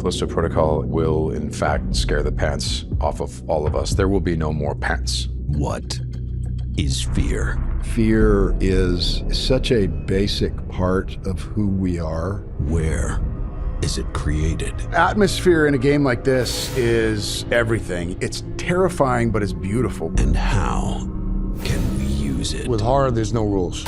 Callisto Protocol will, in fact, scare the pants off of all of us. There will be no more pants. What is fear? Fear is such a basic part of who we are. Where is it created? Atmosphere in a game like this is everything. It's terrifying, but it's beautiful. And how can we use it? With horror, there's no rules.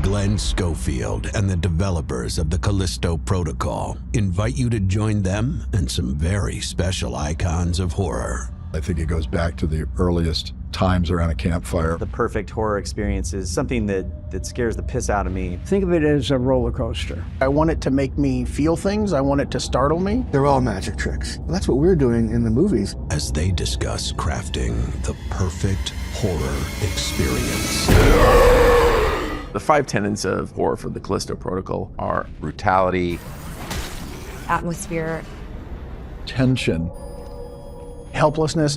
Glen Schofield and the developers of the Callisto Protocol invite you to join them and some very special icons of horror. I think it goes back to the earliest times around a campfire. The perfect horror experience is something that scares the piss out of me. Think of it as a roller coaster. I want it to make me feel things. I want it to startle me. They're all magic tricks. That's what we're doing in the movies. As they discuss crafting the perfect horror experience. The 5 tenets of horror for the Callisto Protocol are brutality, atmosphere, tension, helplessness,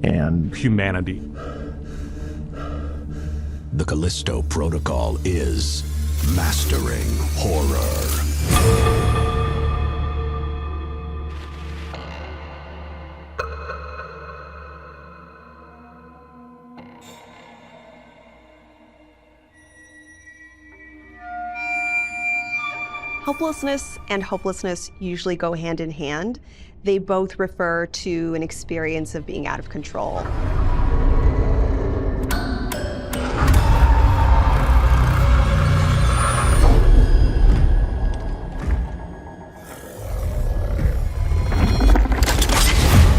and humanity. The Callisto Protocol is mastering horror. Helplessness and hopelessness usually go hand in hand. They both refer to an experience of being out of control.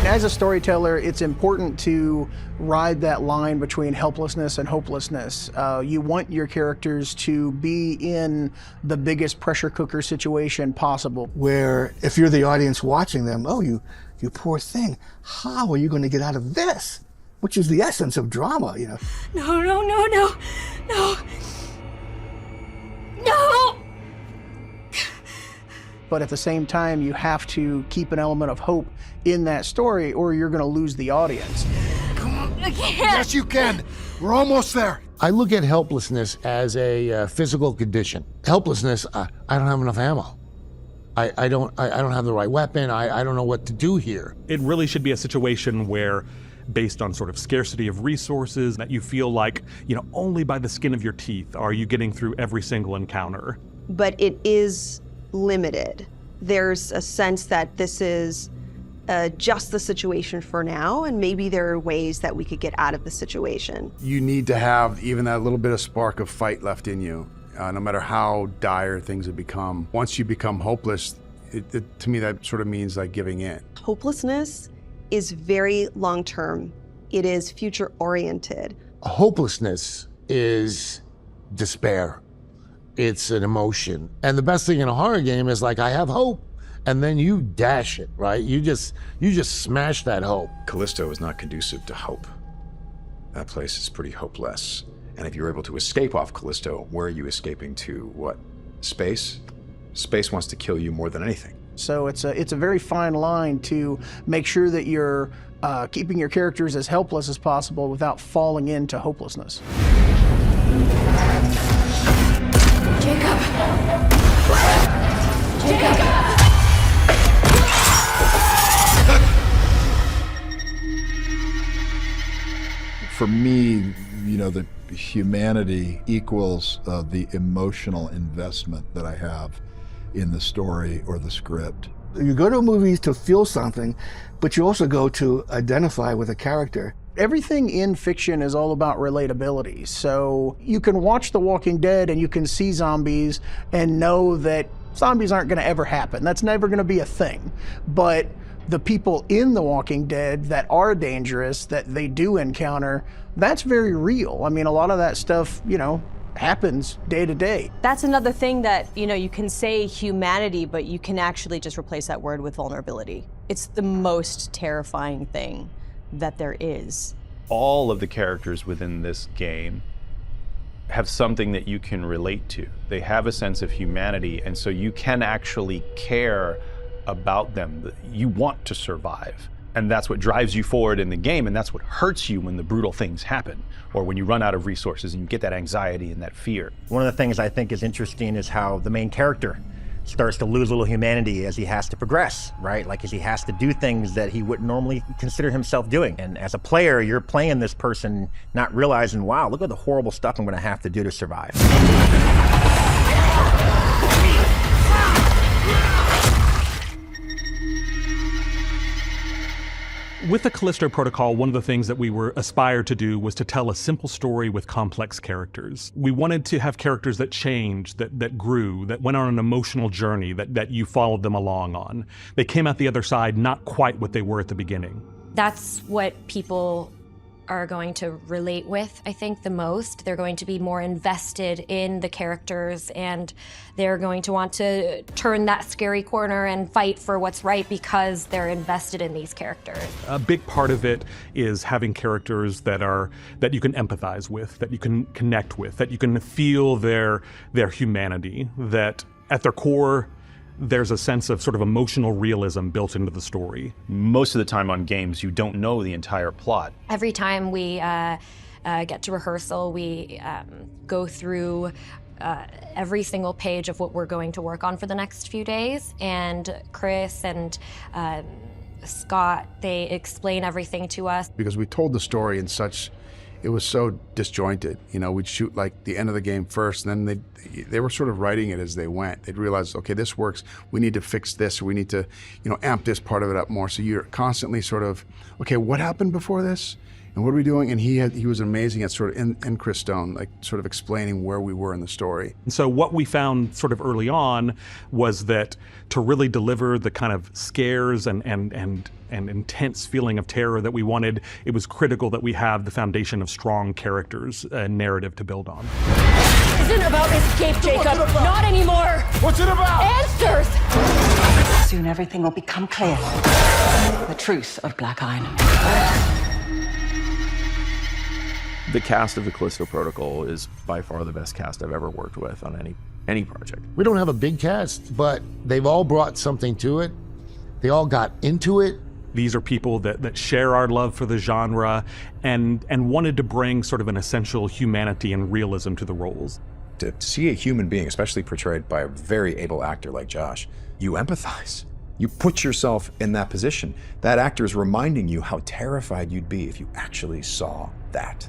As a storyteller, it's important to ride that line between helplessness and hopelessness. You want your characters to be in the biggest pressure cooker situation possible. Where if you're the audience watching them, oh, you poor thing, how are you going to get out of this? Which is the essence of drama, you know. No, no, no, no, no, no! But at the same time, you have to keep an element of hope in that story or you're going to lose the audience. I can't! Yes, you can. We're almost there. I look at helplessness as a physical condition. Helplessness, I don't have enough ammo. I don't have the right weapon. I don't know what to do here. It really should be a situation where, based on sort of scarcity of resources, that you feel like, only by the skin of your teeth are you getting through every single encounter. But it is limited. There's a sense that this is just the situation for now, and maybe there are ways that we could get out of the situation. You need to have even that little bit of spark of fight left in you, no matter how dire things have become. Once you become hopeless, to me that sort of means like giving in. Hopelessness is very long-term. It is future-oriented. Hopelessness is despair. It's an emotion. And the best thing in a horror game is like, I have hope. And then you dash it, right? You just smash that hope. Callisto is not conducive to hope. That place is pretty hopeless. And if you're able to escape off Callisto, where are you escaping to? What? Space? Space wants to kill you more than anything. So it's a very fine line to make sure that you're keeping your characters as helpless as possible without falling into hopelessness. Jacob! Jacob! For me, the humanity equals the emotional investment that I have in the story or the script. You go to movies to feel something, but you also go to identify with a character. Everything in fiction is all about relatability. So you can watch The Walking Dead and you can see zombies and know that zombies aren't going to ever happen. That's never going to be a thing. But the people in The Walking Dead that are dangerous, that they do encounter, that's very real. I mean, a lot of that stuff, happens day to day. That's another thing that, you can say humanity, but you can actually just replace that word with vulnerability. It's the most terrifying thing that there is. All of the characters within this game have something that you can relate to. They have a sense of humanity, and so you can actually care about them. You want to survive. And that's what drives you forward in the game, and that's what hurts you when the brutal things happen, or when you run out of resources and you get that anxiety and that fear. One of the things I think is interesting is how the main character starts to lose a little humanity as he has to progress, right? Like as he has to do things that he wouldn't normally consider himself doing. And as a player, you're playing this person not realizing, wow, look at the horrible stuff I'm gonna have to do to survive. With the Callisto Protocol, one of the things that we were aspired to do was to tell a simple story with complex characters. We wanted to have characters that changed, that grew, that went on an emotional journey, that you followed them along on. They came out the other side not quite what they were at the beginning. That's what people are going to relate with, I think, the most. They're going to be more invested in the characters, and they're going to want to turn that scary corner and fight for what's right because they're invested in these characters. A big part of it is having characters that you can empathize with, that you can connect with, that you can feel their humanity, that at their core, there's a sense of sort of emotional realism built into the story. Most of the time on games, you don't know the entire plot. Every time we get to rehearsal, we go through every single page of what we're going to work on for the next few days. And Chris and Scott, they explain everything to us. Because we told the story in such, it was so disjointed. You know, we'd shoot like the end of the game first, and then they were sort of writing it as they went. They'd realize, okay, this works. We need to fix this. We need to, amp this part of it up more. So you're constantly sort of, okay, what happened before this? And what are we doing? And he was amazing at sort of, and Chris Stone, like sort of explaining where we were in the story. And so what we found sort of early on was that to really deliver the kind of scares and intense feeling of terror that we wanted, it was critical that we have the foundation of strong characters and narrative to build on. This isn't about escape, Jacob. Not anymore. What's it about? Answers. Soon everything will become clear. The truth of Black Iron. The cast of the Callisto Protocol is by far the best cast I've ever worked with on any project. We don't have a big cast, but they've all brought something to it. They all got into it. These are people that share our love for the genre and wanted to bring sort of an essential humanity and realism to the roles. To see a human being, especially portrayed by a very able actor like Josh, you empathize. You put yourself in that position. That actor is reminding you how terrified you'd be if you actually saw that.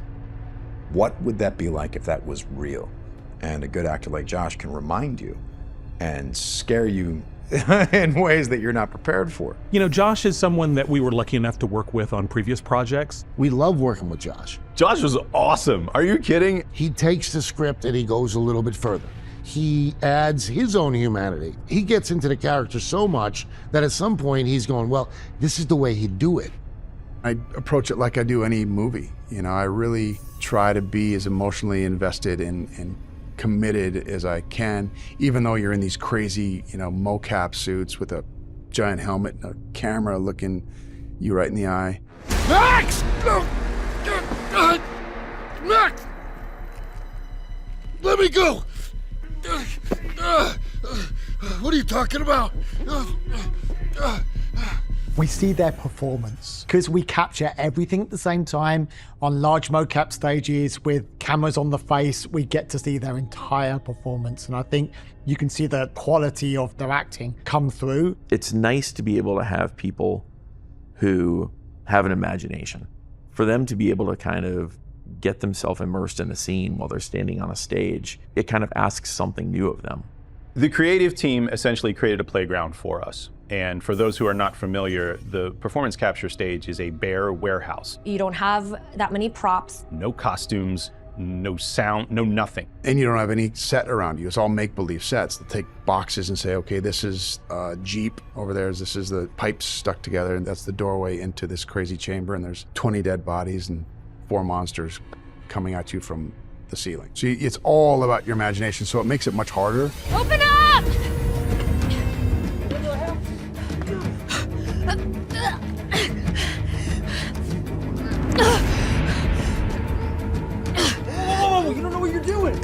What would that be like if that was real? And a good actor like Josh can remind you and scare you in ways that you're not prepared for. Josh is someone that we were lucky enough to work with on previous projects. We love working with Josh. Josh was awesome. Are you kidding? He takes the script and he goes a little bit further. He adds his own humanity. He gets into the character so much that at some point he's going, well, this is the way he'd do it. I approach it like I do any movie. I really try to be as emotionally invested and committed as I can, even though you're in these crazy, mocap suits with a giant helmet and a camera looking you right in the eye. Max! Max! Let me go! What are you talking about? We see their performance because we capture everything at the same time on large mocap stages with cameras on the face. We get to see their entire performance, and I think you can see the quality of their acting come through. It's nice to be able to have people who have an imagination, for them to be able to kind of get themselves immersed in the scene while they're standing on a stage. It kind of asks something new of them. The creative team essentially created a playground for us. And for those who are not familiar, the performance capture stage is a bare warehouse. You don't have that many props. No costumes, no sound, no nothing. And you don't have any set around you. It's all make-believe sets. They'll take boxes and say, okay, this is a Jeep over there. This is the pipes stuck together, and that's the doorway into this crazy chamber, and there's 20 dead bodies and 4 monsters coming at you from the ceiling. So it's all about your imagination, so it makes it much harder. Open up! Whoa, you don't know what you're doing.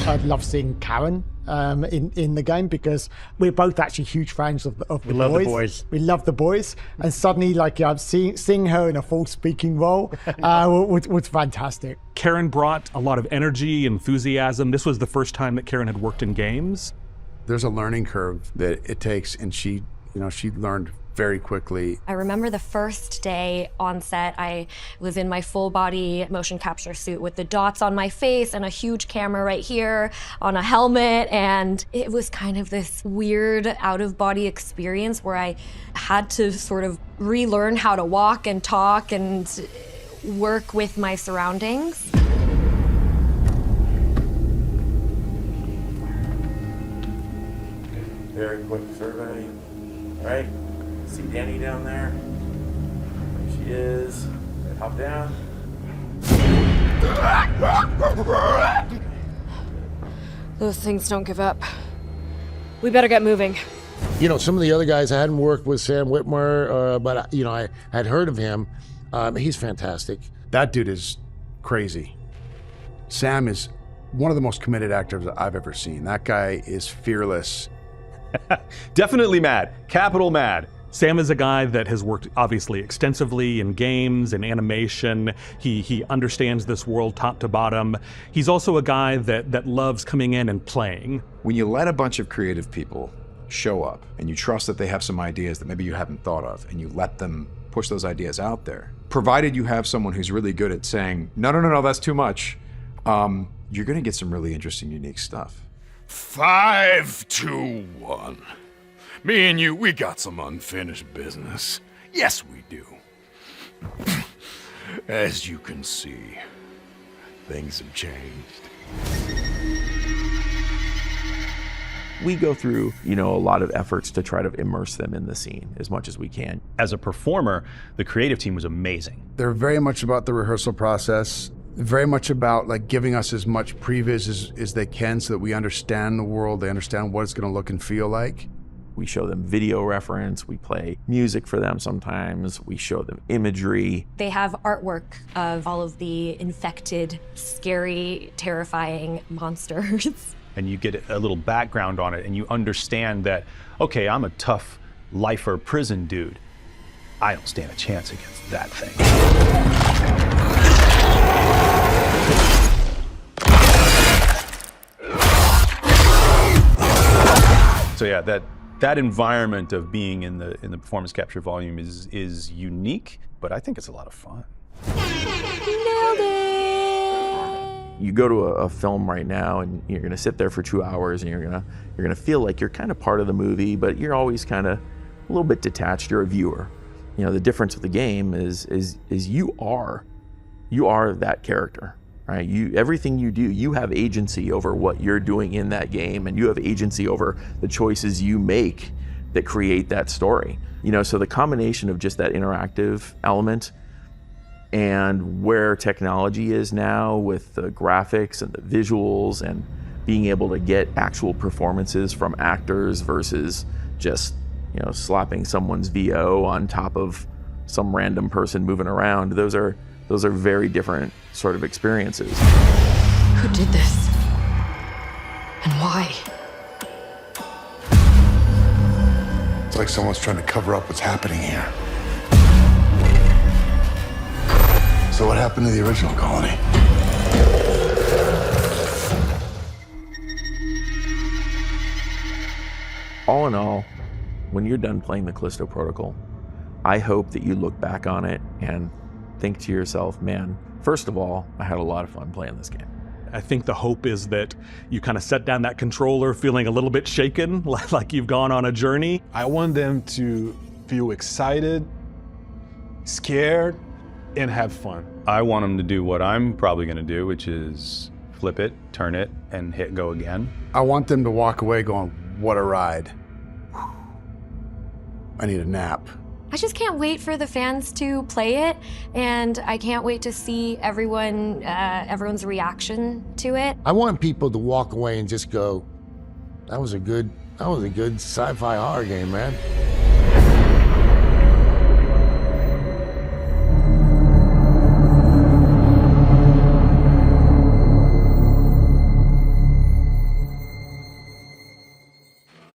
I'd love seeing Karen in the game, because we're both actually huge fans of the boys. We love the boys. We love the boys, and suddenly, like, seeing her in a full speaking role was fantastic. Karen brought a lot of energy, enthusiasm. This was the first time that Karen had worked in games. There's a learning curve that it takes, and she learned very quickly. I remember the first day on set, I was in my full body motion capture suit with the dots on my face and a huge camera right here on a helmet. And it was kind of this weird out of body experience where I had to sort of relearn how to walk and talk and work with my surroundings. Very quick survey. All right. See Dani down there? There she is. Hop down. Those things don't give up. We better get moving. You know, some of the other guys, I hadn't worked with Sam Witwer, but, you know, I had heard of him. He's fantastic. That dude is crazy. Sam is one of the most committed actors I've ever seen. That guy is fearless. Definitely mad. Capital mad. Sam is a guy that has worked obviously extensively in games and animation. He understands this world top to bottom. He's also a guy that loves coming in and playing. When you let a bunch of creative people show up and you trust that they have some ideas that maybe you haven't thought of, and you let them push those ideas out there, provided you have someone who's really good at saying, no, that's too much, you're gonna get some really interesting, unique stuff. 5, 2, 1. Me and you, we got some unfinished business. Yes, we do. As you can see, things have changed. We go through, a lot of efforts to try to immerse them in the scene as much as we can. As a performer, the creative team was amazing. They're very much about the rehearsal process, very much about like giving us as much previs as they can so that we understand the world, they understand what it's gonna look and feel like. We show them video reference, we play music for them sometimes, we show them imagery. They have artwork of all of the infected, scary, terrifying monsters. And you get a little background on it and you understand that, okay, I'm a tough lifer prison dude. I don't stand a chance against that thing. So yeah, that environment of being in the performance capture volume is unique, but I think it's a lot of fun. Nailed it! You go to a film right now and you're gonna sit there for 2 hours and you're gonna feel like you're kind of part of the movie, but you're always kind of a little bit detached. You're a viewer. The difference with the game is you are that character, right? Everything you do, you have agency over what you're doing in that game, and you have agency over the choices you make that create that story. So the combination of just that interactive element and where technology is now with the graphics and the visuals and being able to get actual performances from actors versus just slapping someone's VO on top of some random person moving around, those are very different sort of experiences. Who did this? And why? It's like someone's trying to cover up what's happening here. So what happened to the original colony? All in all, when you're done playing the Callisto Protocol, I hope that you look back on it and think to yourself, man, first of all, I had a lot of fun playing this game. I think the hope is that you kind of set down that controller feeling a little bit shaken, like you've gone on a journey. I want them to feel excited, scared, and have fun. I want them to do what I'm probably gonna do, which is flip it, turn it, and hit go again. I want them to walk away going, what a ride. I need a nap. I just can't wait for the fans to play it, and I can't wait to see everyone's reaction to it. I want people to walk away and just go, that was a good sci-fi horror game, man.